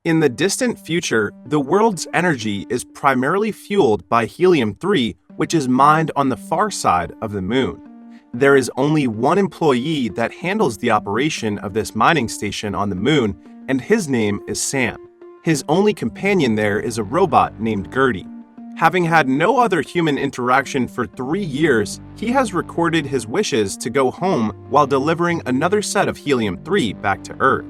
In the distant future, the world's energy is primarily fueled by helium-3, which is mined on the far side of the moon. There is only one employee that handles the operation of this mining station on the moon, and his name is Sam. His only companion there is a robot named Gertie. Having had no other human interaction for 3 years, he has recorded his wishes to go home while delivering another set of helium-3 back to Earth.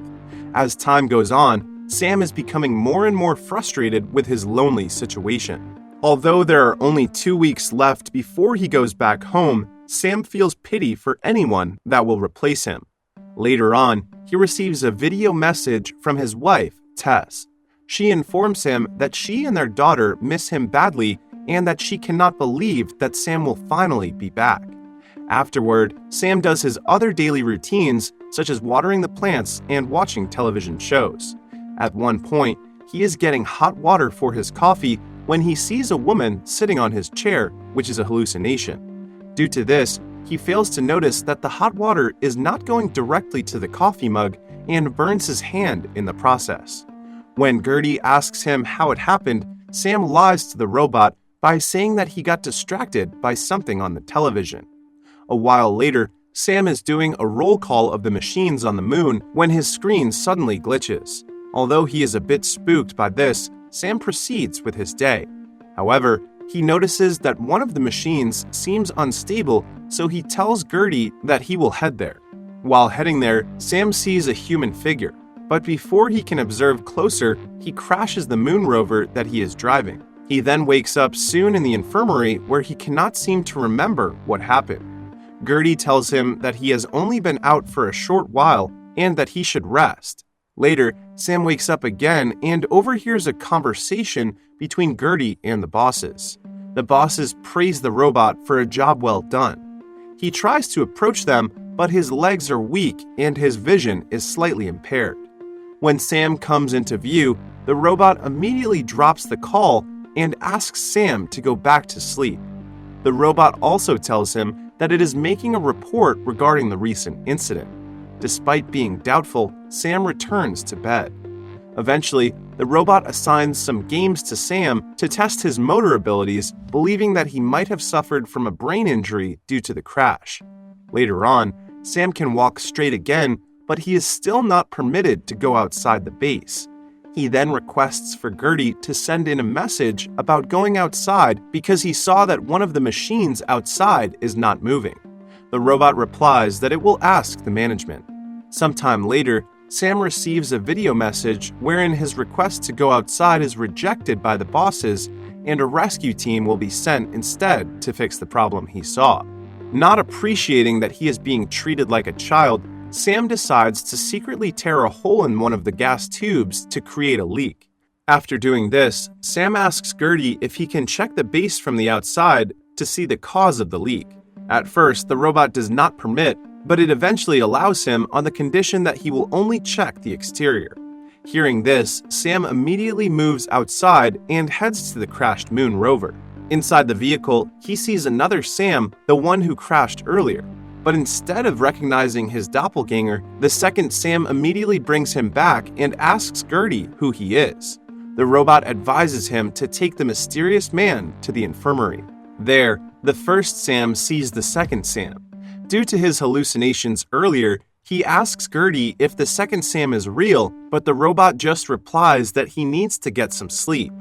As time goes on, Sam is becoming more and more frustrated with his lonely situation. Although there are only 2 weeks left before he goes back home, Sam feels pity for anyone that will replace him. Later on, he receives a video message from his wife, Tess. She informs him that she and their daughter miss him badly and that she cannot believe that Sam will finally be back. Afterward, Sam does his other daily routines, such as watering the plants and watching television shows. At one point, he is getting hot water for his coffee when he sees a woman sitting on his chair, which is a hallucination. Due to this, he fails to notice that the hot water is not going directly to the coffee mug and burns his hand in the process. When Gertie asks him how it happened, Sam lies to the robot by saying that he got distracted by something on the television. A while later, Sam is doing a roll call of the machines on the moon when his screen suddenly glitches. Although he is a bit spooked by this, Sam proceeds with his day. However, he notices that one of the machines seems unstable, so he tells Gertie that he will head there. While heading there, Sam sees a human figure, but before he can observe closer, he crashes the moon rover that he is driving. He then wakes up soon in the infirmary where he cannot seem to remember what happened. Gertie tells him that he has only been out for a short while and that he should rest. Later, Sam wakes up again and overhears a conversation between Gertie and the bosses. The bosses praise the robot for a job well done. He tries to approach them, but his legs are weak and his vision is slightly impaired. When Sam comes into view, the robot immediately drops the call and asks Sam to go back to sleep. The robot also tells him that it is making a report regarding the recent incident. Despite being doubtful, Sam returns to bed. Eventually, the robot assigns some games to Sam to test his motor abilities, believing that he might have suffered from a brain injury due to the crash. Later on, Sam can walk straight again, but he is still not permitted to go outside the base. He then requests for Gertie to send in a message about going outside because he saw that one of the machines outside is not moving. The robot replies that it will ask the management. Sometime later, Sam receives a video message wherein his request to go outside is rejected by the bosses and a rescue team will be sent instead to fix the problem he saw. Not appreciating that he is being treated like a child, Sam decides to secretly tear a hole in one of the gas tubes to create a leak. After doing this, Sam asks Gertie if he can check the base from the outside to see the cause of the leak. At first, the robot does not permit, but it eventually allows him on the condition that he will only check the exterior. Hearing this, Sam immediately moves outside and heads to the crashed moon rover. Inside the vehicle, he sees another Sam, the one who crashed earlier. But instead of recognizing his doppelganger, the second Sam immediately brings him back and asks Gertie who he is. The robot advises him to take the mysterious man to the infirmary. There, the first Sam sees the second Sam. Due to his hallucinations earlier, he asks Gertie if the second Sam is real, but the robot just replies that he needs to get some sleep.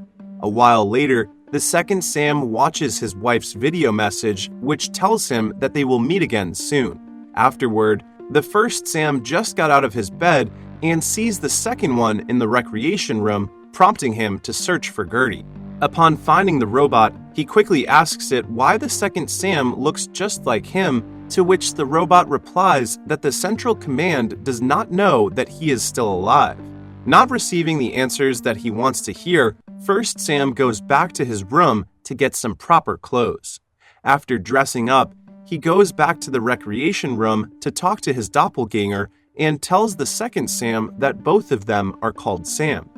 A while later, the second Sam watches his wife's video message, which tells him that they will meet again soon. Afterward, the first Sam just got out of his bed and sees the second one in the recreation room, prompting him to search for Gertie. Upon finding the robot, he quickly asks it why the second Sam looks just like him, to which the robot replies that the Central Command does not know that he is still alive. Not receiving the answers that he wants to hear, first Sam goes back to his room to get some proper clothes. After dressing up, he goes back to the recreation room to talk to his doppelganger and tells the second Sam that both of them are called Sam.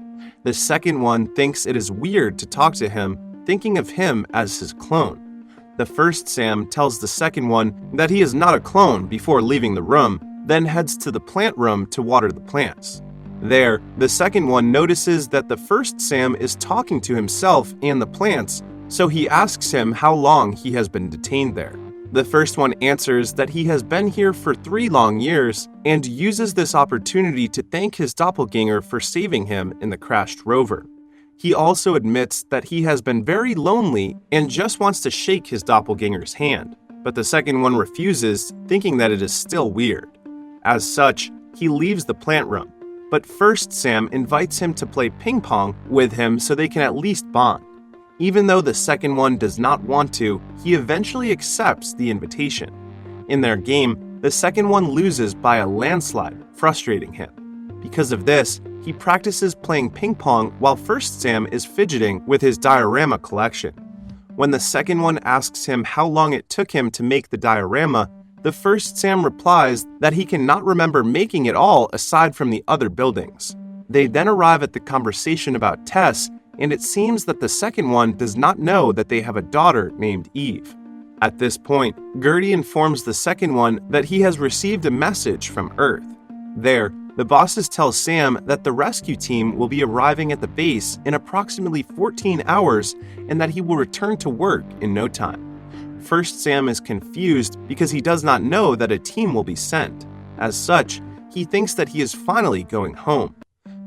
The second one thinks it is weird to talk to him, thinking of him as his clone. The first Sam tells the second one that he is not a clone before leaving the room, then heads to the plant room to water the plants. There, the second one notices that the first Sam is talking to himself and the plants, so he asks him how long he has been detained there. The first one answers that he has been here for 3 long years and uses this opportunity to thank his doppelganger for saving him in the crashed rover. He also admits that he has been very lonely and just wants to shake his doppelganger's hand, but the second one refuses, thinking that it is still weird. As such, he leaves the plant room, but first Sam invites him to play ping pong with him so they can at least bond. Even though the second one does not want to, he eventually accepts the invitation. In their game, the second one loses by a landslide, frustrating him. Because of this, he practices playing ping pong while first Sam is fidgeting with his diorama collection. When the second one asks him how long it took him to make the diorama, the first Sam replies that he cannot remember making it all aside from the other buildings. They then arrive at the conversation about Tess, and it seems that the second one does not know that they have a daughter named Eve. At this point, Gertie informs the second one that he has received a message from Earth. There, the bosses tell Sam that the rescue team will be arriving at the base in approximately 14 hours and that he will return to work in no time. First Sam is confused because he does not know that a team will be sent. As such, he thinks that he is finally going home.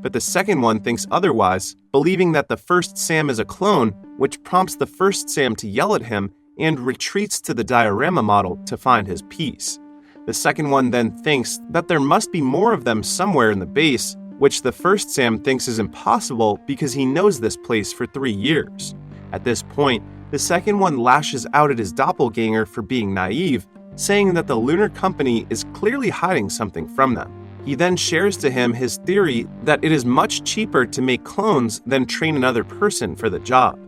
But the second one thinks otherwise, believing that the first Sam is a clone, which prompts the first Sam to yell at him and retreats to the diorama model to find his peace. The second one then thinks that there must be more of them somewhere in the base, which the first Sam thinks is impossible because he knows this place for 3 years. At this point, the second one lashes out at his doppelganger for being naive, saying that the lunar company is clearly hiding something from them. He then shares to him his theory that it is much cheaper to make clones than train another person for the job.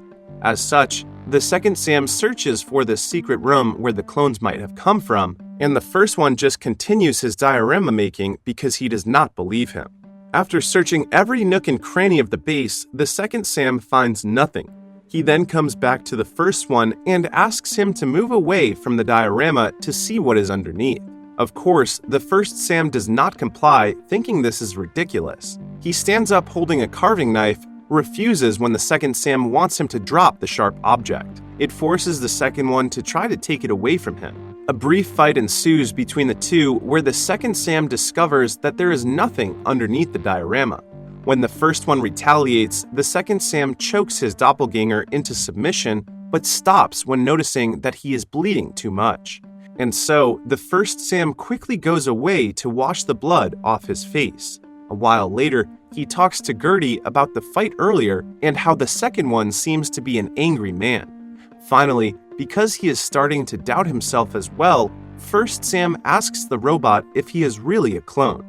As such, the second Sam searches for this secret room where the clones might have come from, and the first one just continues his diorama making because he does not believe him. After searching every nook and cranny of the base, the second Sam finds nothing. He then comes back to the first one and asks him to move away from the diorama to see what is underneath. Of course, the first Sam does not comply, thinking this is ridiculous. He stands up holding a carving knife, refuses when the second Sam wants him to drop the sharp object. It forces the second one to try to take it away from him. A brief fight ensues between the two where the second Sam discovers that there is nothing underneath the diorama. When the first one retaliates, the second Sam chokes his doppelganger into submission, but stops when noticing that he is bleeding too much. And so, the first Sam quickly goes away to wash the blood off his face. A while later, he talks to Gertie about the fight earlier and how the second one seems to be an angry man. Finally, because he is starting to doubt himself as well, first Sam asks the robot if he is really a clone.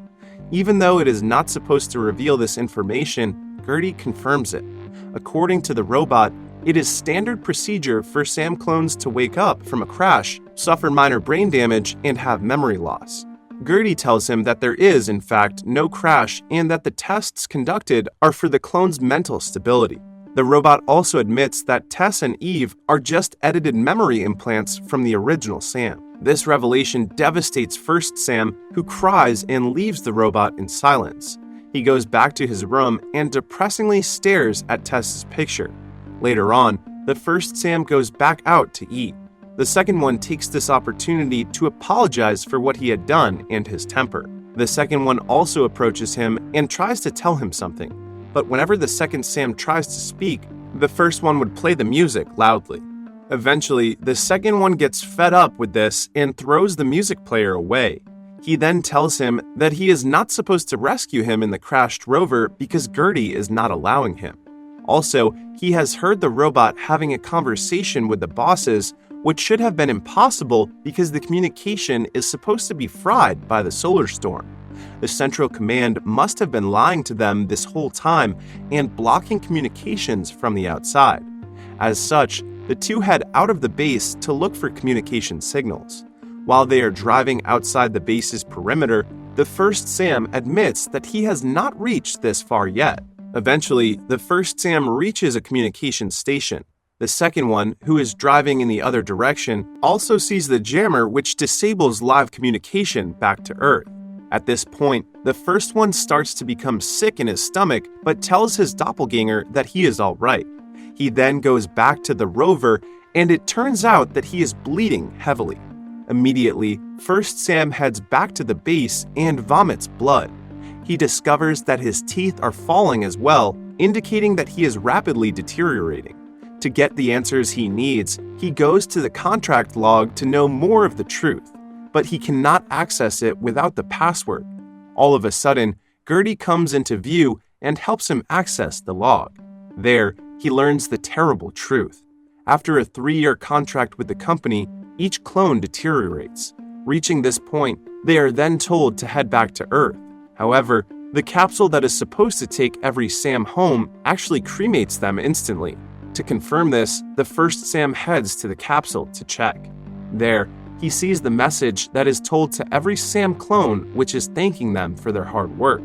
Even though it is not supposed to reveal this information, Gertie confirms it. According to the robot, it is standard procedure for Sam clones to wake up from a crash, suffer minor brain damage, and have memory loss. Gertie tells him that there is, in fact, no crash and that the tests conducted are for the clone's mental stability. The robot also admits that Tess and Eve are just edited memory implants from the original Sam. This revelation devastates first Sam, who cries and leaves the robot in silence. He goes back to his room and depressingly stares at Tess's picture. Later on, the first Sam goes back out to eat. The second one takes this opportunity to apologize for what he had done and his temper. The second one also approaches him and tries to tell him something, but whenever the second Sam tries to speak, the first one would play the music loudly. Eventually, the second one gets fed up with this and throws the music player away. He then tells him that he is not supposed to rescue him in the crashed rover because Gertie is not allowing him. Also, he has heard the robot having a conversation with the bosses, which should have been impossible because the communication is supposed to be fried by the solar storm. The Central Command must have been lying to them this whole time and blocking communications from the outside. As such, the two head out of the base to look for communication signals. While they are driving outside the base's perimeter, the first Sam admits that he has not reached this far yet. Eventually, the first Sam reaches a communication station. The second one, who is driving in the other direction, also sees the jammer which disables live communication back to Earth. At this point, the first one starts to become sick in his stomach but tells his doppelganger that he is all right. He then goes back to the rover, and it turns out that he is bleeding heavily. Immediately, First Sam heads back to the base and vomits blood. He discovers that his teeth are falling as well, indicating that he is rapidly deteriorating. To get the answers he needs, he goes to the contract log to know more of the truth, but he cannot access it without the password. All of a sudden, Gertie comes into view and helps him access the log. There, he learns the terrible truth. After a 3-year contract with the company, each clone deteriorates. Reaching this point, they are then told to head back to Earth. However, the capsule that is supposed to take every Sam home actually cremates them instantly. To confirm this, the first Sam heads to the capsule to check. There, he sees the message that is told to every Sam clone, which is thanking them for their hard work.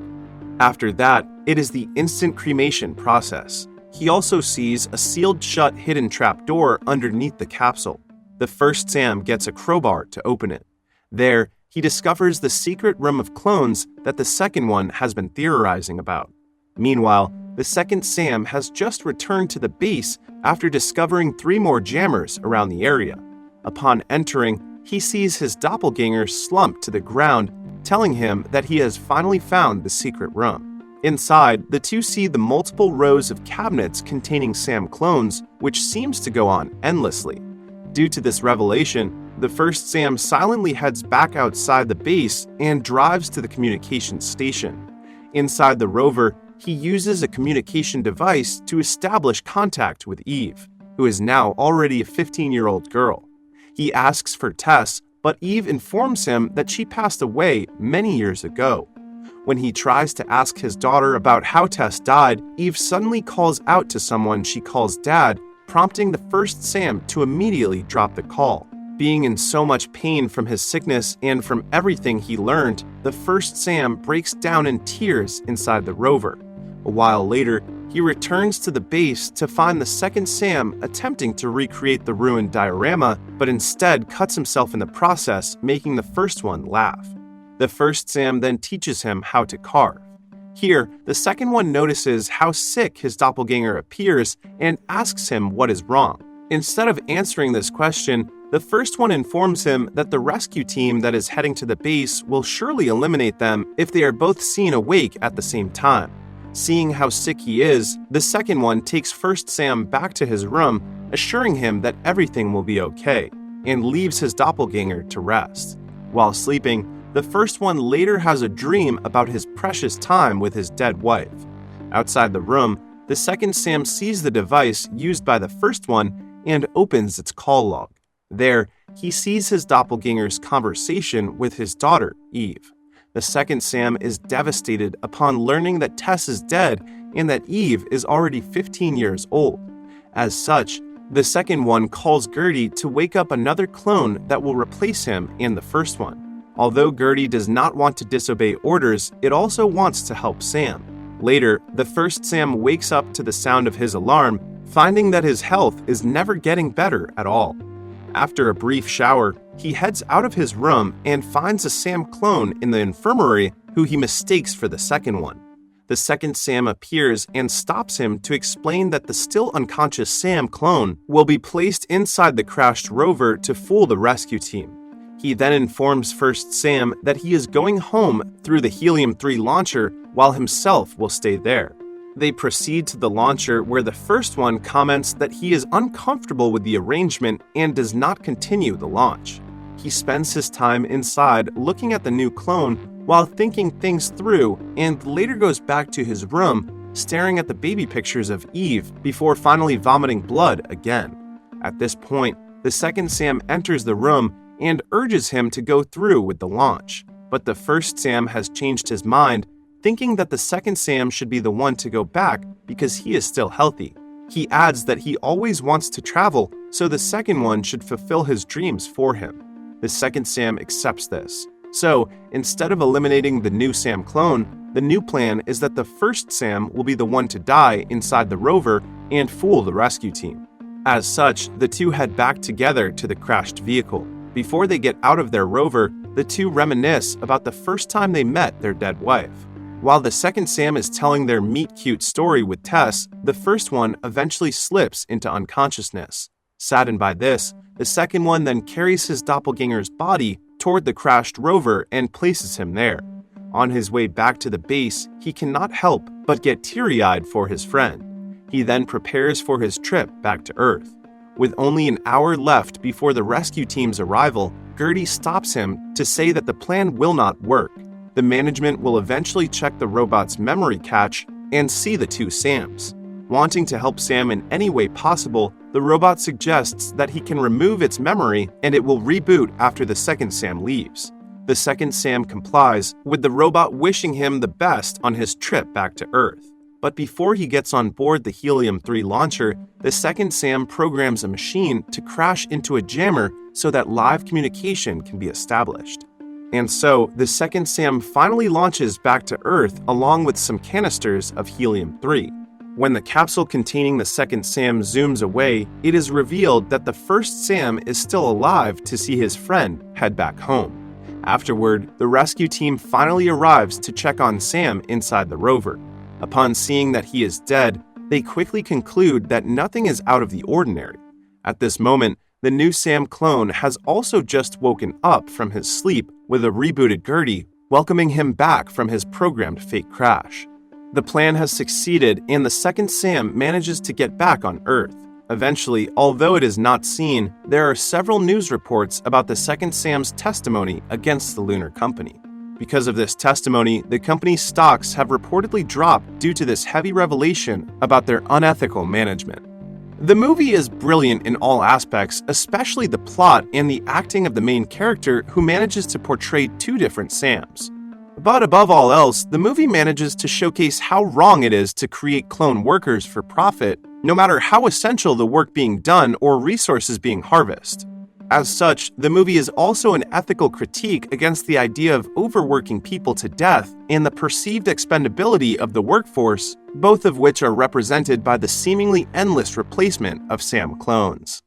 After that, it is the instant cremation process. He also sees a sealed-shut hidden trapdoor underneath the capsule. The first Sam gets a crowbar to open it. There, he discovers the secret room of clones that the second one has been theorizing about. Meanwhile, the second Sam has just returned to the base after discovering 3 more jammers around the area. Upon entering, he sees his doppelganger slumped to the ground, telling him that he has finally found the secret room. Inside, the two see the multiple rows of cabinets containing Sam clones, which seems to go on endlessly. Due to this revelation, the first Sam silently heads back outside the base and drives to the communications station. Inside the rover, he uses a communication device to establish contact with Eve, who is now already a 15-year-old girl. He asks for Tess, but Eve informs him that she passed away many years ago. When he tries to ask his daughter about how Tess died, Eve suddenly calls out to someone she calls Dad, prompting the first Sam to immediately drop the call. Being in so much pain from his sickness and from everything he learned, the first Sam breaks down in tears inside the rover. A while later, he returns to the base to find the second Sam attempting to recreate the ruined diorama, but instead cuts himself in the process, making the first one laugh. The first Sam then teaches him how to carve. Here, the second one notices how sick his doppelganger appears and asks him what is wrong. Instead of answering this question, the first one informs him that the rescue team that is heading to the base will surely eliminate them if they are both seen awake at the same time. Seeing how sick he is, the second one takes first Sam back to his room, assuring him that everything will be okay, and leaves his doppelganger to rest. While sleeping, the first one later has a dream about his precious time with his dead wife. Outside the room, the second Sam sees the device used by the first one and opens its call log. There, he sees his doppelganger's conversation with his daughter, Eve. The second Sam is devastated upon learning that Tess is dead and that Eve is already 15 years old. As such, the second one calls Gertie to wake up another clone that will replace him and the first one. Although Gertie does not want to disobey orders, it also wants to help Sam. Later, the first Sam wakes up to the sound of his alarm, finding that his health is never getting better at all. After a brief shower, he heads out of his room and finds a Sam clone in the infirmary who he mistakes for the second one. The second Sam appears and stops him to explain that the still unconscious Sam clone will be placed inside the crashed rover to fool the rescue team. He then informs first Sam that he is going home through the Helium-3 launcher while himself will stay there. They proceed to the launcher where the first one comments that he is uncomfortable with the arrangement and does not continue the launch. He spends his time inside looking at the new clone while thinking things through and later goes back to his room staring at the baby pictures of Eve before finally vomiting blood again. At this point, the second Sam enters the room and urges him to go through with the launch, but the first Sam has changed his mind, thinking that the second Sam should be the one to go back because he is still healthy. He adds that he always wants to travel, so the second one should fulfill his dreams for him. The second Sam accepts this. So, instead of eliminating the new Sam clone, the new plan is that the first Sam will be the one to die inside the rover and fool the rescue team. As such, the two head back together to the crashed vehicle. Before they get out of their rover, the the two reminisce about the first time they met their dead wife. While the second Sam is telling their meet-cute story with Tess, the first one eventually slips into unconsciousness. Saddened by this, the second one then carries his doppelganger's body toward the crashed rover and places him there. On his way back to the base, he cannot help but get teary-eyed for his friend. He then prepares for his trip back to Earth. With only an hour left before the rescue team's arrival, Gertie stops him to say that the plan will not work. The management will eventually check the robot's memory cache and see the two Sams. Wanting to help Sam in any way possible, the robot suggests that he can remove its memory and it will reboot after the second Sam leaves. The second Sam complies, with the robot wishing him the best on his trip back to Earth. But before he gets on board the Helium-3 launcher, the second Sam programs a machine to crash into a jammer so that live communication can be established. And so, the second Sam finally launches back to Earth along with some canisters of Helium-3. When the capsule containing the second Sam zooms away, it is revealed that the first Sam is still alive to see his friend head back home. Afterward, the rescue team finally arrives to check on Sam inside the rover. Upon seeing that he is dead, they quickly conclude that nothing is out of the ordinary. At this moment, the new Sam clone has also just woken up from his sleep with a rebooted Gertie, welcoming him back from his programmed fake crash. The plan has succeeded and the second Sam manages to get back on Earth. Eventually, although it is not seen, there are several news reports about the second Sam's testimony against the lunar company. Because of this testimony, the company's stocks have reportedly dropped due to this heavy revelation about their unethical management. The movie is brilliant in all aspects, especially the plot and the acting of the main character who manages to portray two different Sams. But above all else, the movie manages to showcase how wrong it is to create clone workers for profit, no matter how essential the work being done or resources being harvested. As such, the movie is also an ethical critique against the idea of overworking people to death and the perceived expendability of the workforce, both of which are represented by the seemingly endless replacement of Sam clones.